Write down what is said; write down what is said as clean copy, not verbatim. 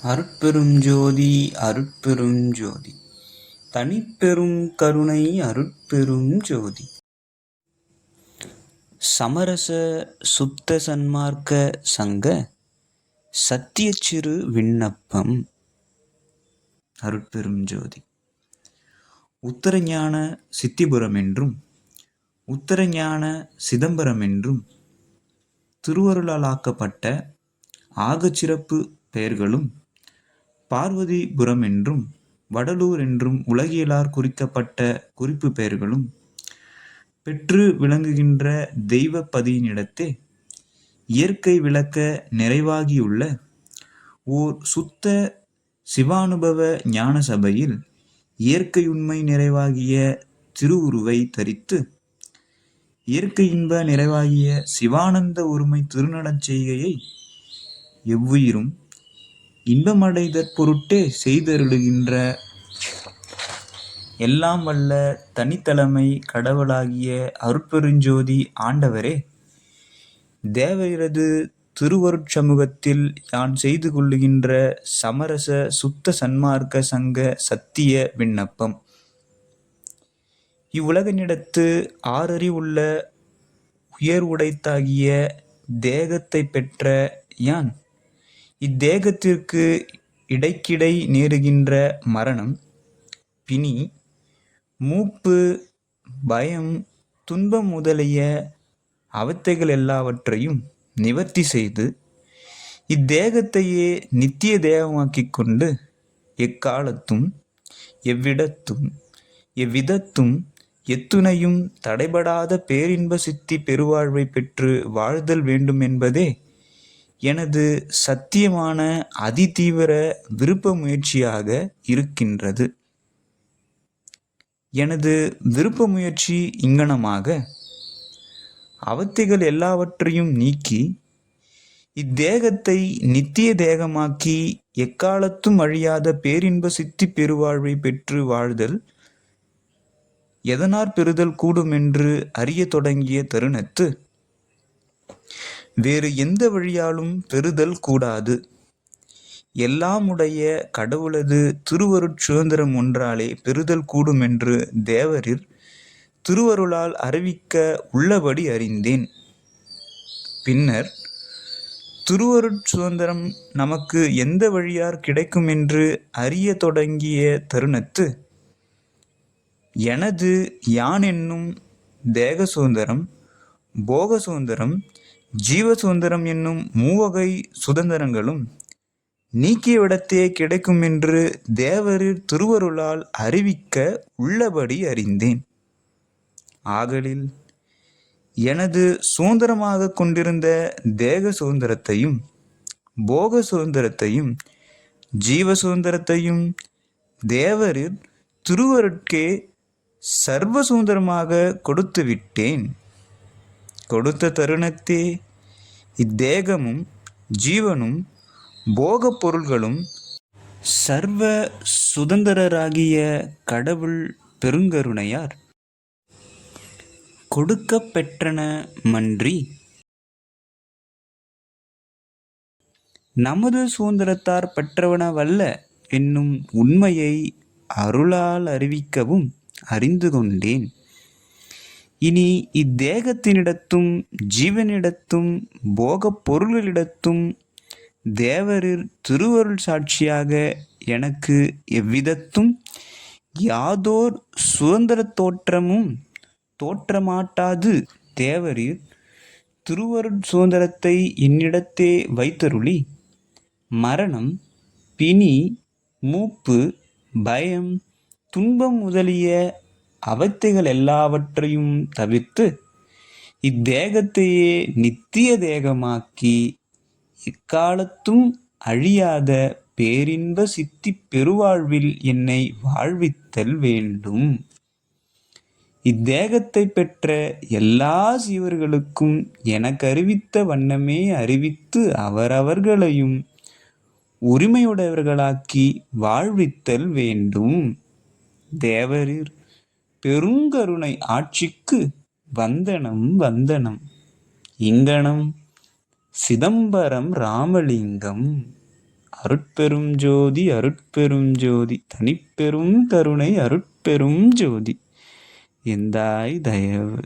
அருட்பெரும் ஜோதி அருட்பெரும் ஜோதி தனிப்பெரும் கருணை அருட்பெரும் ஜோதி. சமரச சுத்த சன்மார்க்க சங்க சத்தியச்சிறு விண்ணப்பம். அருட்பெரும் ஜோதி. உத்தரஞான சித்திபுரம் என்றும் உத்தரஞான சிதம்பரம் என்றும் திருவருளாலாக்கப்பட்ட ஆகச்சிறப்பு பெயர்களும் பார்வதிபுரம் என்றும் வடலூர் என்றும் உலகியலார் குறிக்கப்பட்ட குறிப்பு பெயர்களும் பெற்று விளங்குகின்ற தெய்வ பதியினிடத்தே இயற்கை விளக்க நிறைவாகியுள்ள ஓர் சுத்த சிவானுபவ ஞான சபையில் இயற்கையுண்மை நிறைவாகிய திருவுருவை தரித்து இயற்கை இன்ப நிறைவாகிய சிவானந்த ஒருமை திருநடச் செய்கையை எவ்வுயிரும் இன்பமடைதற் பொருட்டே செய்தருளுகின்ற எல்லாம் வல்ல தனித்தலைமை கடவுளாகிய அருட்பெருஞ்சோதி ஆண்டவரே, தேவரது திருவருட்சமூகத்தில் யான் செய்து கொள்ளுகின்ற சமரச சுத்த சன்மார்க்க சங்க சத்திய விண்ணப்பம். இவ்வுலகனிடத்து ஆறறிவுள்ள உயர்வுடைத்தாகிய தேகத்தை பெற்ற யான் இத்தேகத்திற்கு இடைக்கிடை நேருகின்ற மரணம், பிணி, மூப்பு, பயம், துன்பம் முதலிய அவத்தைகள் எல்லாவற்றையும் நிவர்த்தி செய்து இத்தேகத்தையே நித்திய தேகமாக்கிக் கொண்டு எக்காலத்தும் எவ்விடத்தும் எவ்விதத்தும் எத்துணையும் தடைபடாத பேரின்ப சித்தி பெருவாழ்வை பெற்று வாழ்தல் வேண்டும் என்பதே எனது சத்தியமான அதிதீவிர விருப்ப முயற்சியாக இருக்கின்றது. எனது விருப்ப முயற்சி இங்கனமாக அவத்தைகள் எல்லாவற்றையும் நீக்கி இத்தேகத்தை நித்திய தேகமாக்கி எக்காலத்தும் அழியாத பேரின்ப சித்தி பெருவாழ்வை பெற்று வாழ்தல் எதனாற் பெறுதல் கூடும் என்று அறிய தொடங்கிய தருணத்து வேறு எந்த வழியாலும் பெறுதல் கூடாது. எல்லாமுடைய கடவுளது திருவருட் சுதந்திரம் ஒன்றாலே பெறுதல் கூடும் என்று தேவரிர் திருவருளால் அறிவிக்க உள்ளபடி அறிந்தேன். பின்னர் திருவருட் சுதந்திரம் நமக்கு எந்த வழியார் கிடைக்கும் என்று அறிய தொடங்கிய தருணத்து எனது யான் என்னும் தேக சுதந்திரம், போக சுதந்திரம், ஜீவ சுதந்திரம் என்னும் மூவகை சுதந்திரங்களும் நீக்கியவிடத்தே கிடைக்கும் என்று தேவரிர் திருவருளால் அறிவிக்க உள்ளபடி அறிந்தேன். ஆகலில் எனது சுதந்திரமாக கொண்டிருந்த தேக சுதந்திரத்தையும் போக சுதந்திரத்தையும் ஜீவ சுதந்திரத்தையும் தேவரிர் திருவருட்கே சர்வ சுதந்திரமாக கொடுத்து விட்டேன். கொடுத்த தருணத்தே இத்தேகமும் ஜீவனும் போக பொருள்களும் சர்வ சுதந்திரராகிய கடவுள் பெருங்கருணையார் கொடுக்க பெற்றன மன்றி நமது சுதந்திரத்தார் பெற்றவனவல்ல என்னும் உண்மையை அருளால் அறிவிக்கவும் அறிந்து கொண்டேன். இனி இத்தேகத்தினிடத்தும் ஜீவனிடத்தும் போகப் பொருள்களிடத்தும் தேவரிர் திருவருள் சாட்சியாக எனக்கு எவ்விதத்தும் யாதோர் சுதந்திர தோற்றமும் தோற்றமாட்டாது தேவரிர் திருவருட் சுதந்திரத்தை என்னிடத்தே வைத்தருளி மரணம், பிணி, மூப்பு, பயம், துன்பம் முதலிய அவத்தைகள் எல்லாவற்றையும் தவிர்த்து இத்தேகத்தையே நித்திய தேகமாக்கி எக்காலத்தும் அழியாத பேரின்ப சித்தி பெருவாழ்வில் என்னை வாழ்வித்தல் வேண்டும். இத்தேகத்தை பெற்ற எல்லா சீவர்களுக்கும் எனக்கு அறிவித்த வண்ணமே அறிவித்து அவரவர்களையும் உரிமையுடையவர்களாக்கி வாழ்வித்தல் வேண்டும். தேவரிர் பெருங்கருணை ஆட்சிக்கு வந்தனம் வந்தனம். இங்கனம் சிதம்பரம் ராமலிங்கம். அருட்பெரும் ஜோதி அருட்பெரும் ஜோதி தனிப்பெரும் கருணை அருட்பெரும் ஜோதி எந்தாய் தயவு